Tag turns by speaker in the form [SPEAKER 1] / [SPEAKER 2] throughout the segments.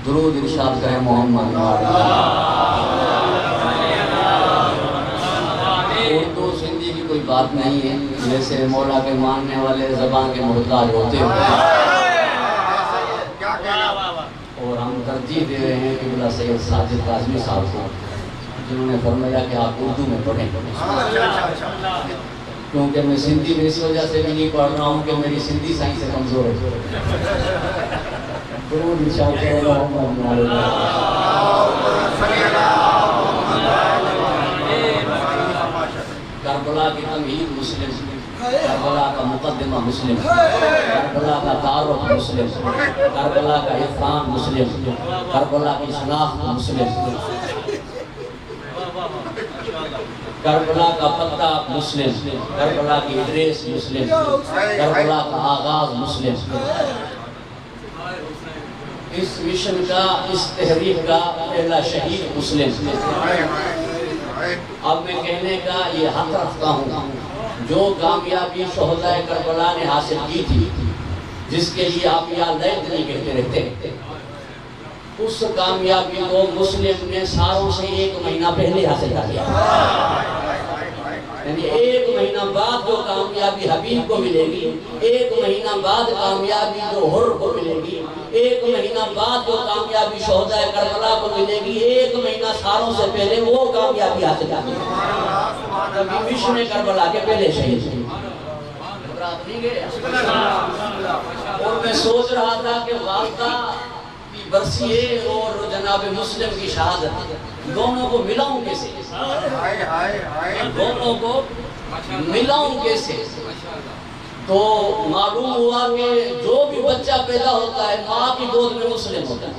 [SPEAKER 1] درود ارشاد کریں محمد۔ اردو سندھی کی کوئی بات نہیں ہے، جیسے مولا کے ماننے والے زبان کے محتاج ہوتے ہیں، اور ہم ترجیح دے رہے ہیں کہ بلا سید ساجد کاظمی صاحب کو، جنہوں نے فرمایا کہ آپ اردو میں پڑھیں، کیونکہ میں سندھی میں اس وجہ سے بھی نہیں پڑھ رہا ہوں کہ میری سندھی سائنس سے کمزور ہے۔ درود ارشاد کریں محمد۔ کربلا کی تمہید مسلم، کربلا کا مقدمہ مسلم، کربلا کا تعارف مسلم، کربلا کا عرفان مسلم، کربلا کی شناخت مسلم، کربلا کا پتہ مسلم، کربلا کی ایڈریس مسلم، کربلا کا آغاز مسلم۔ اس مشن کا، اس تحریک کا پہلا شہید مسلم۔ اب میں کہنے کا یہ حق رکھتا ہوں، جو کامیابی شہداء کربلا نے حاصل کی تھی، جس کے لیے آپ یا لیت نہیں کہتے رہتے، اس کامیابی کو مسلم نے ساروں سے 1 مہینہ پہلے حاصل کر لیا۔ یعنی 1 مہینہ بعد جو کامیابی حبیب کو ملے گی، 1 مہینہ بعد کامیابی جو حر کو ملے گی، 1 مہینہ بعد جو کامیابی شہداء کربلا کو ملے گی، 1 مہینہ ساروں سے پہلے وہ کامیابی حاصل کر لی۔ مشن کربلا کے پہلے شہید ہیں۔ اور میں سوچ رہا تھا کہ والدہ کی برسی ہے اور جناب مسلم کی شہادت، دونوں کو ملاؤں کیسے؟ دونوں کو ملاؤں کیسے؟ تو معلوم ہوا کہ جو بھی بچہ پیدا ہوتا ہے ماں کی گود میں مسلم ہوتا ہے،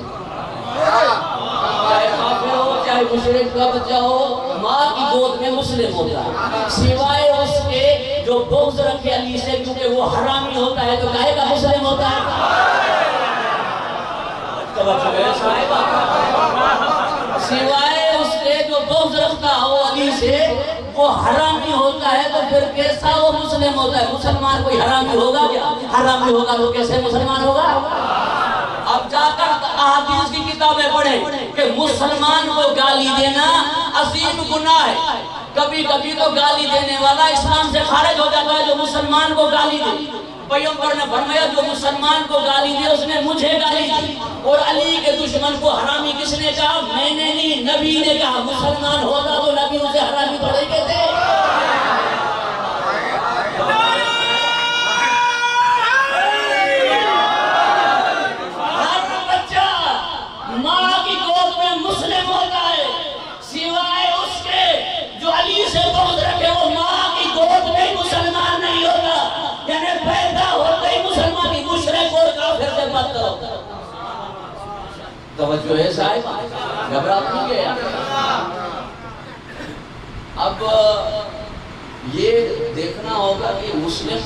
[SPEAKER 1] چاہے کافر ہو چاہے مشرک کا بچہ ہو، ماں کی گود میں مسلم ہوتا ہے، سوائے اس کے جو بغض رکھے علی سے، کیونکہ وہ حرامی ہوتا ہے تو کہے گا مسلم ہوتا ہے۔ سوائے اس کے جو بغض رکھتا ہو علی سے، وہ حرامی ہوتا ہے تو پھر کیسا وہ مسلم ہوتا ہے؟ مسلمان کوئی حرامی ہوگا کیا؟ حرامی ہوگا تو کیسے مسلمان ہوگا؟ اب جا کر احادیث کی کتابیں پڑھیں کہ مسلمان کو گالی دینا عظیم گناہ ہے۔ کبھی کبھی تو گالی دینے والا اسلام سے خارج ہو جاتا ہے جو مسلمان کو گالی دے۔ پیغمبر نے فرمایا جو مسلمان کو گالی دے اس نے مجھے گالی دی، اور علی کے دشمن کو حرامی کس نے کہا؟ میں نے نہیں، نبی نے کہا۔ مسلمان ہوتا تو نبی اسے حرامی تھوڑے کہتے۔ ہر بچہ ماں کی گود میں مسلم ہوتا ہے، سوائے اس کے جو علی سے بغض رکھے وہ ماں کی گود میں مسلمان نہیں ہوتا۔ یعنی پیدا ہوتے ہی مسلمان کی مشرک اور کافر سے بدتر ہوتا ہے۔ توجہ ہے صاحب، گھبراہٹ نہیں گیا۔ اب یہ دیکھنا ہوگا کہ مسلم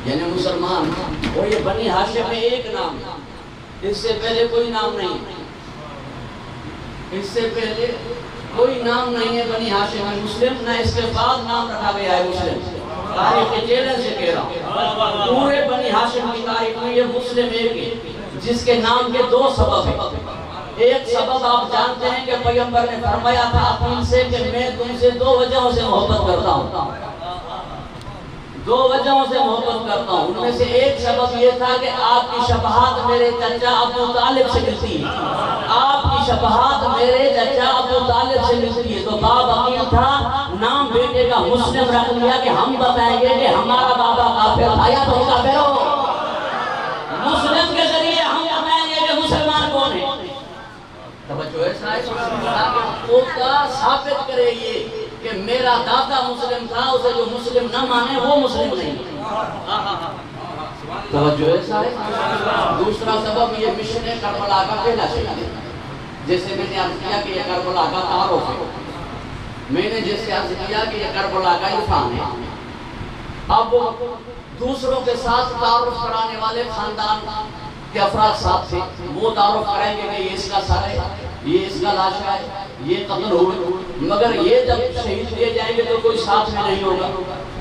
[SPEAKER 1] یعنی مسلمان، اور یہ بنی ہاشم میں ایک نام، اس سے پہلے کوئی نام نہیں، اس سے پہلے کوئی نام نہیں ہے بنی ہاشم میں مسلم، نہ اس کے بعد نام رکھا گیا ہے مسلم۔ تاریخ چیلنج سے کہہ رہا ہوں، پورے بنی ہاشم کی تاریخ میں یہ مسلم ایک ہے، جس کے نام کے 2 سبب ہیں۔ ایک سبب آپ جانتے ہیں کہ پیغمبر نے فرمایا تھا اپن سے کہ میں تم سے 2 وجہوں سے محبت کرتا ہوں، 2 وجہوں سے محبت کرتا ہوں۔ ان میں سے ایک سبب یہ تھا کہ آپ کی شباہت میرے چچا ابو طالب سے ملتی ہے، آپ کی شباہت میرے چچا ابو طالب سے ملتی ہے۔ تو باپ عقیل تھا، نام بیٹے کا مسلم رکھ لیا کہ ہم بتائیں گے کہ ہمارا بابا کافر تھا یا تم کافر ہو۔ مسلم کے ذریعے ہم بتائیں گے کہ مسلمان کون ہے۔ توجہ ہے صاحب، پوتا ثابت کرے یہ کہ میرا دادا مسلم تھا، اسے جو مسلم نہ مانے وہ مسلم نہیں۔ توجہ ہے صاحب۔ دوسرا سبب یہ مشن کربلا کا پہلا شہید ہے، جیسے میں نے عرض کیا کہ یہ کربلا کا تعارف ہے، میں نے جیسے عرض کیا کہ یہ کربلا کا عرفان ہے۔ اب دوسروں کے ساتھ تعارف کرانے والے خاندان کے افراد ساتھ تھے، وہ تعارف کریں گے کہ یہ اس کا سر ہے، یہ اس کا لاشا ہے، یہ قتل ہوئے، مگر یہ جب شہید دیے جائیں گے تو کوئی ساتھ میں نہیں ہوگا،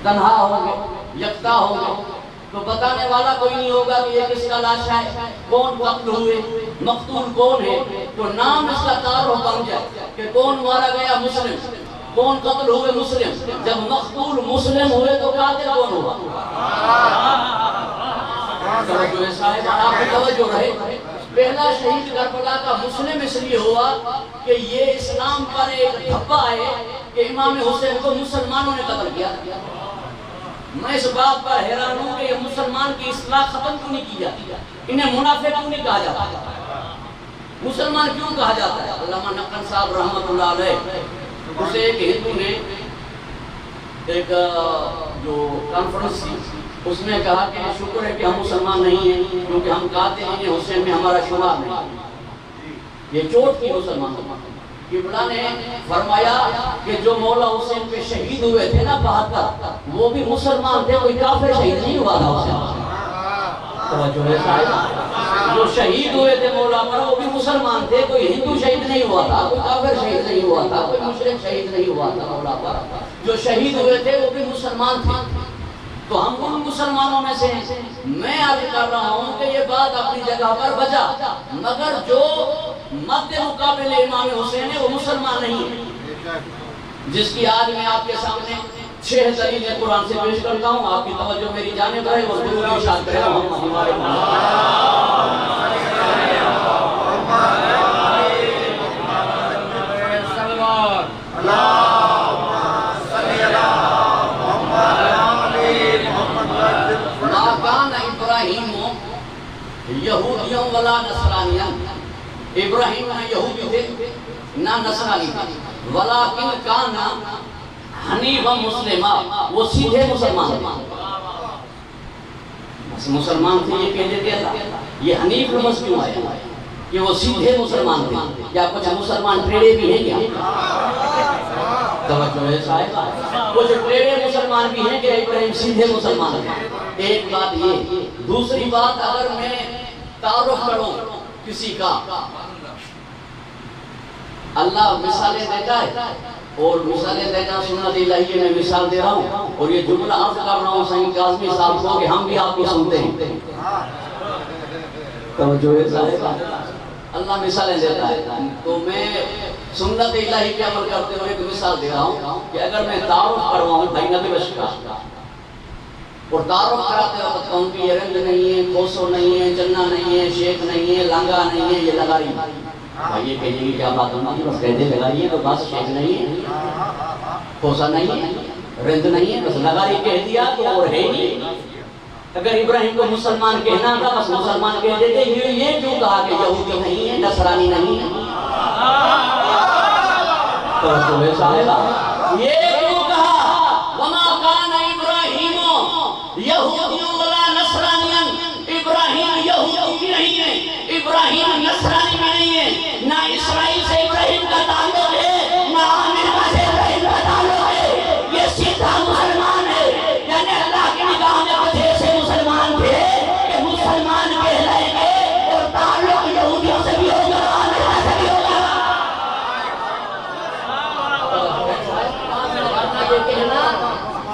[SPEAKER 1] تنہا ہوں گے، یکتا ہوں گے۔ تو بتانے والا کوئی نہیں ہوگا کہ یہ کس کا لاشا ہے، کون قتل ہوئے، مقتول کون ہے، تو نام اس کا تعارف بن جائے کہ کون مارا گیا مسلم، کون قتل ہوئے مسلم، جب مقتول مسلم ہوئے تو قاتل کون ہوا؟ توجہ صاحب آپ کی توجہ رہے، پہلا شہید کربلا کا مسلم اس لیے ہوا کہ یہ اسلام پر ایک دھبا ہے کہ امام حسین کو مسلمانوں نے قتل کیا۔ میں اس بات پر حیران ہوں کہ یہ مسلمان کی اصلاح ختم کیوں نہیں کی جاتی، انہیں منافق کیوں نہیں کہا جاتا، مسلمان کیوں کہا جاتا ہے؟ علامہ نقن صاحب رحمت اللہ علیہ، اسے ایک ہندو نے ایک جو کانفرنس تھی اس میں کہا کہ شکر ہے کہ ہم مسلمان نہیں ہیں کیونکہ ہم قاتل حسین میں ہمارا شمار نہیں، یہ چوٹ کی مسلمانوں۔ قبلہ نے فرمایا کہ جو مولا حسین پہ شہید ہوئے تھے نا 72 وہ بھی مسلمان تھے، کوئی کافر شہید نہیں ہوا تھا حسین۔ توجہ ہے صاحب، جو شہید ہوئے تھے مولا پر وہ بھی مسلمان تھے، کوئی ہندو شہید نہیں ہوا تھا، کوئی کافر شہید نہیں ہوا تھا، کوئی مشرک شہید نہیں ہوا تھا مولا پر، جو شہید ہوئے تھے وہ بھی مسلمان تھے۔ تو ہم ان مسلمانوں میں سے ہیں۔ میں عرض کر رہا ہوں کہ یہ بات اپنی جگہ پر بجا، مگر جو مد مقابل امام حسین ہے وہ مسلمان نہیں ہے، جس کی آج میں آپ کے سامنے 6 دلیلیں قرآن سے پیش کرتا ہوں، آپ کی توجہ میری جانب رہے اور درود ارشاد کریں یہودیوں ولا نصرانیاں، ابراہیم نہ یہودی تھے نہ نصرانی تھے، ولیکن کان حنیفا مسلما، وہ سیدھے مسلمان تھے، بس مسلمان تھے یہ کہہ دیتے اللہ، یہ حنیف لفظ کیوں آیا کہ وہ سیدھے مسلمان تھے؟ کیا کچھ مسلمان ٹریڑے بھی ہیں کیا؟ توجہ ہے صاحب، کچھ ٹریڑے مسلمان بھی ہیں کہ ابراہیم سیدھے مسلمان ہیں؟ ایک بات یہ، دوسری بات اگر میں تعارف کروں کسی کا، اللہ مثالیں دیتا ہے اور مثالیں دیتا سنت الہی میں مثال دے رہا ہوں اور یہ جملہ عرض کر رہا ہوں سید کاظمی صاحب کو کہ ہم بھی آپ کو سنتے ہیں۔ توجہ ہے صاحب، اللہ مثالیں دیتا ہے تو میں سنت الہی کے عمل کرتے ہوئے ایک مثال دے رہا ہوں کہ اگر میں تعارف کرواؤں بھائی نبی بشر کا اور تعارف کراتے وقت کہوں کہ یہ رنگ نہیں ہے، کوسو نہیں ہے، چنہ نہیں ہے، شیخ نہیں ہے، لنگا نہیں ہے، یہ لگاری بھائی یہ کہنے کی کیا بات ہونا ہے، بس کہتے لگاری ہے تو بس شیخ نہیں ہے، کوسا نہیں ہے، رنگ نہیں ہے، بس لگاری کہہ دیا تو اور ہے نہیں۔ اگر ابراہیم کو مسلمان کہنا تھا بس مسلمان کہہ دیتے، یہ کیوں کہا کہ یہودی نہیں ہے، نصرانی نہیں ہے؟ تو صاحبہ یہ کیوں کہا وما کان ابراہیم یہودیوں ولا نصرانیاں، ابراہیم یہودی بھی نہیں ہے، ابراہیم نصرانی بھی نہیں ہے، نہ اسرائیل سے ابراہیم کا تعلق ہے، نہ آمنہ سے ابراہیم کا تعلق ہے، یہ سیدھا مسلمان ہے۔ یعنی اللہ کی نگاہ میں کچھ ایسے مسلمان تھے کہ مسلمان کہلائیں گے اور تعلق یہودیوں سے بھی ہوگا، آمنہ سے بھی ہوگا۔ یہ کہنا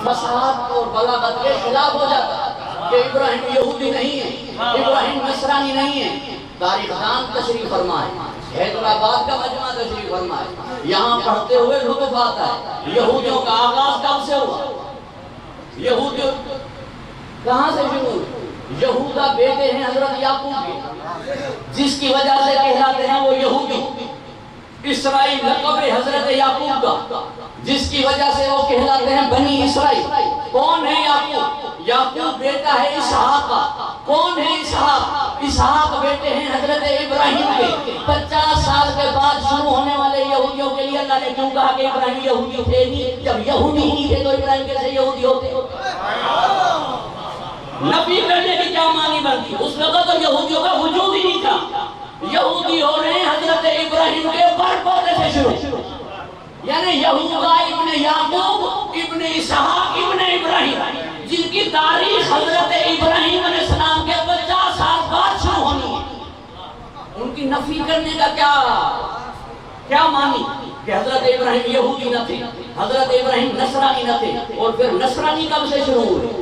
[SPEAKER 1] فساد اور بلاغت کے خلاف ہو جاتا کہ ابراہیم یہودی نہیں ہے، ابراہیم نصرانی نہیں ہے۔ تاریخ دان تشریف فرمائے، حیدرآباد کا مجمع تشریف فرمائے، یہاں پڑھتے ہوئے لطف آتا ہے یہودیوں کا آغاز کب سے ہوا، یہودیوں کہاں سے شروع؟ یہودا بیٹے ہیں حضرت یعقوب کے، جس کی وجہ سے کہلاتے ہیں وہ یہودی۔ اسرائیل لقب حضرت یعقوب کا، جس کی وجہ سے وہ کہلاتے ہیں بنی اسرائیل۔ کون ہے یعقوب؟ یعقوب بیٹا ہے اسحاق کا۔ کون ہے اسحاق؟ اسحاق بیٹے ہیں حضرت ابراہیم کے۔ 50 سال کے بعد شروع ہونے والے یہودیوں کے لیے اللہ نے کیوں کہا کہ ابراہیم یہودی تھے نہیں؟ جب یہودی نہیں تھے تو ابراہیم کیسے یہودی ہوتے؟ نبی کرنے کی کیا معنی بنتی؟ اس وقت تو یہودیوں کا وجود ہی نہیں تھا۔ یہودی ہو رہے ہیں حضرت ابراہیم کے پر پودے سے شروع، یعنی یہودا ابن یعقوب ابن اسحاق ابن ابراہیم، جن کی تاریخ حضرت ابراہیم علیہ السلام کے 50 سال بعد شروع ہونی ہے۔ ان کی نفی کرنے کا کیا معنی کہ حضرت ابراہیم یہودی نہ تھے، حضرت ابراہیم نصرانی نہ تھے، اور پھر نصرانی کب سے شروع ہوئے؟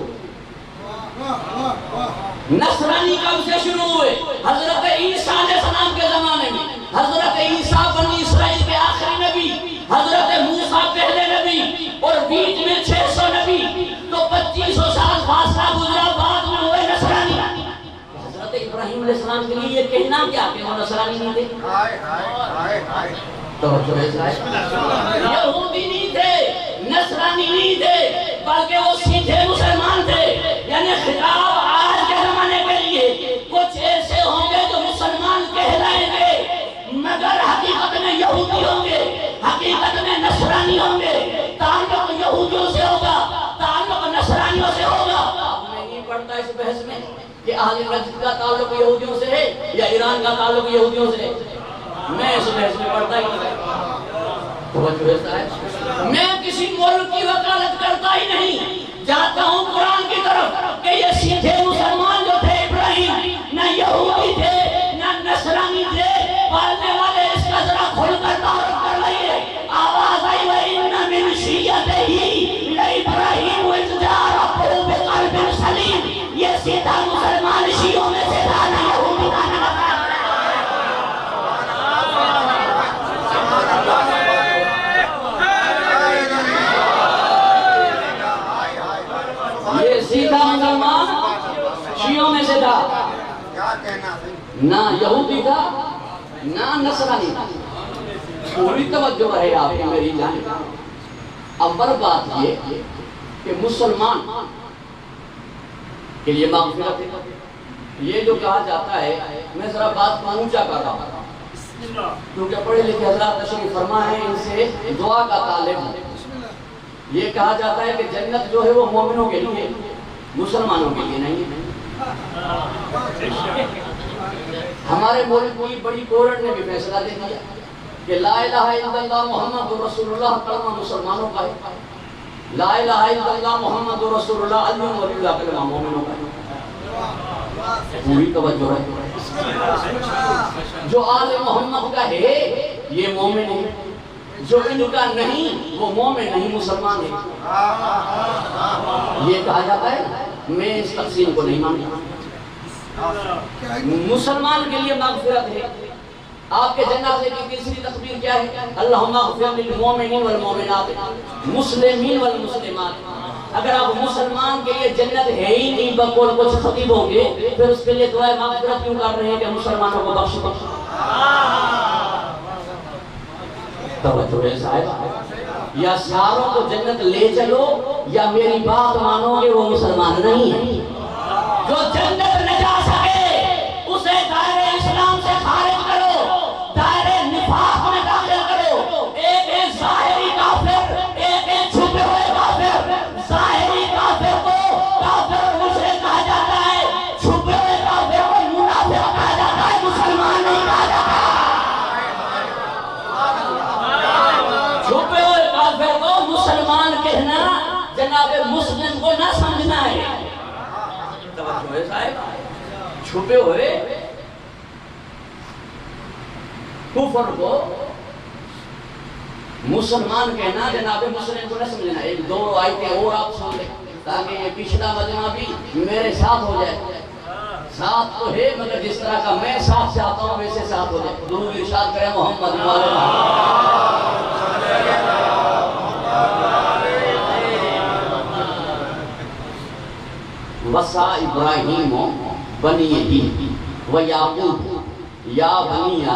[SPEAKER 1] نصرانی کب سے شروع ہوئے؟ حضرت عیسیٰ علیہ السلام کے زمانے میں. حضرت عیسیٰ بنی اسرائیل کے آخری نبی، حضرت موسیٰ پہلے نبی، اور بیچ میں 600 نبی، تو 2500 سال فاصلہ گزرا، بعد میں ہوئے نصرانی. حضرت ابراہیم علیہ السلام کے لیے یہ کہنا کیا کہ وہ نصرانی نہیں تھے؟ یہودی نہیں تھے، نصرانی نہیں تھے، بلکہ وہ سیدھے مسلمان تھے. یعنی خطاب آج کے زمانے کے لیے کچھ ایسے ہوں گے جو مسلمان کہلائیں گے مگر حقیقت میں یہودی ہوں گے، حقیقت میں نصرانی ہوں گے. تعلق یہودیوں سے ہوگا، تعلق نصرانیوں سے ہوگا. میں نہیں پڑھتا اس بحث میں کہ اہل نجد کا تعلق یہودیوں سے ہے یا ایران کا تعلق یہودیوں سے ہے. میں اس بحث میں پڑھتا ہی نہیں. میں کسی ملک کی وکالت کرتا ہی نہیں. جاتا ہوں قرآن کی طرف کہ یہ سیدھے مسلمان جو تھے ابراہیم نہ یہودی تھے نہ نصرانی تھے. پڑھنے والے اس کا ذرا کھل کر تعارف کر لئیے. آواز آئی وَإِنَّ مِنْ شِيَّتِهِ لَإِبْرَاهِيمَ إِذْ جَاءَ رَبُّهُ بِقَلْبٍ سَلِيمٍ. یہ سیدھا مسلمان شیعوں میں سے تھا، نہ یہودی کا نہ نصرانی. یہ سیدھا مسلمان شیعوں میں سے تھا، نہ یہودی تھا نہ نصرانی تھا. پوری توجہ رہے آپ کی میری جانب. اول بات یہ کہ مسلمان کے لیے مغفرت ہے. یہ جو کہا جاتا ہے، میں ذرا بات کو اونچا کر رہا ہوں کیونکہ پڑھے لکھے حضرات تشریف فرما ہے، ان سے دعا کا طالب ہے. یہ کہا جاتا ہے کہ جنت جو ہے وہ مومنوں کے لیے، مسلمانوں کے لیے نہیں ہے. ہمارے ملک کی بڑی کورٹ نے بھی فیصلہ دے دیا کہ لا الہ الا اللہ محمد رسول اللہ کلمہ مسلمانوں کا ہے، لا الہ الا اللہ محمد رسول اللہ علی ولی اللہ کلمہ مومنوں کا ہے. پوری توجہ ہے. جو آل محمد کا ہے یہ مومن ہے، جو ان کا نہیں وہ مومن نہیں، مسلمان ہے. یہ کہا جاتا ہے. میں اس تقسیم کو نہیں مانتا. مسلمان کے لیے مغفرت ہے. آپ کے جنازے کی تیسری تکبیر کیا ہے؟ اللہم اغفر للمومنین والمومنات مسلمین والمسلمات. اگر آپ مسلمان کے لیے جنت ہے ہی نہیں بقول کچھ خطیب ہوں گے، پھر اس کے لیے دعائے مغفرت کیوں کر رہے ہیں کہ مسلمانوں کو بخش دو؟ توجہ ہے صاحب. یا ساروں کو جنت لے چلو یا میری بات مانو گے وہ مسلمان نہیں ہے. جو جنت نہ جا سکے اسے دائرے اسلام سے خارج کرو، دائرے نفاق میں داخل کرو. ایک ہے ظاہری کافر، ایک ہے چھپے ہوئے کافر. ظاہری کافر کو کافر اور مشرک کہا جاتا ہے، چھپے ہوئے کافر کو منافق کہا جاتا ہے، مسلمان نہیں کہا جاتا. چھپے ہوئے کافر کو مسلمان کہنا جناب مسلم کو نہ سمجھنا ہے. چھپے ہوئے کفر کو مسلمان کہنا جناب مسلم کو نہ سمجھنا. ایک دو آیتیں اور آپ سن لیں تاکہ یہ پچھلا مجمع بھی میرے ساتھ ہو جائے. ساتھ تو ہے مگر جس طرح کا میں ساتھ چاہتا ہوں ویسے ساتھ ہو جائے. درود ارشاد کریں محمد وَسَا إِبْرَاهِيمُ بَنِيهِ وَيَعْقُوبُ يَا بَنِيَّ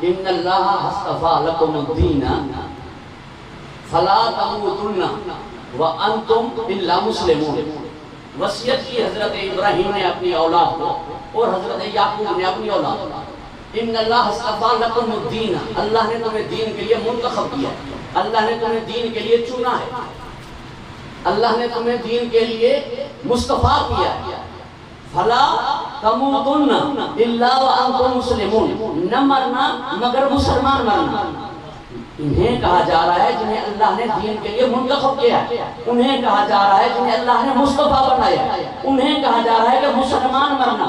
[SPEAKER 1] إِنَّ اللَّهَ اصْطَفَىٰ لَكُمُ الدِّينَ فَلَا تَمُوتُنَّ وَأَنْتُمْ إِلَّا مُسْلِمُونَ. وصیت کی حضرت ابراہیم نے اپنی اولاد کو اور حضرت یعقوب نے اپنی اولاد کو. إِنَّ اللَّهَ اصْطَفَىٰ لَكُمُ الدِّينَ. اللہ نے تمہیں دین کے لیے منتخب کیا، اللہ نے تمہیں دین کے لیے چنا ہے، اللہ نے تمہیں دین کے لیے مصطفیٰ کیا ہے. فلا تموتن الا وانتم مسلمون. نہ مرنا مگر مسلمان مرنا. انہیں کہا جا رہا ہے جنہیں اللہ نے دین کے لیے منتخب کیا ہے، انہیں کہا جا رہا ہے جنہیں اللہ نے مصطفیٰ بنایا، انہیں کہا جا رہا ہے کہ مسلمان مرنا.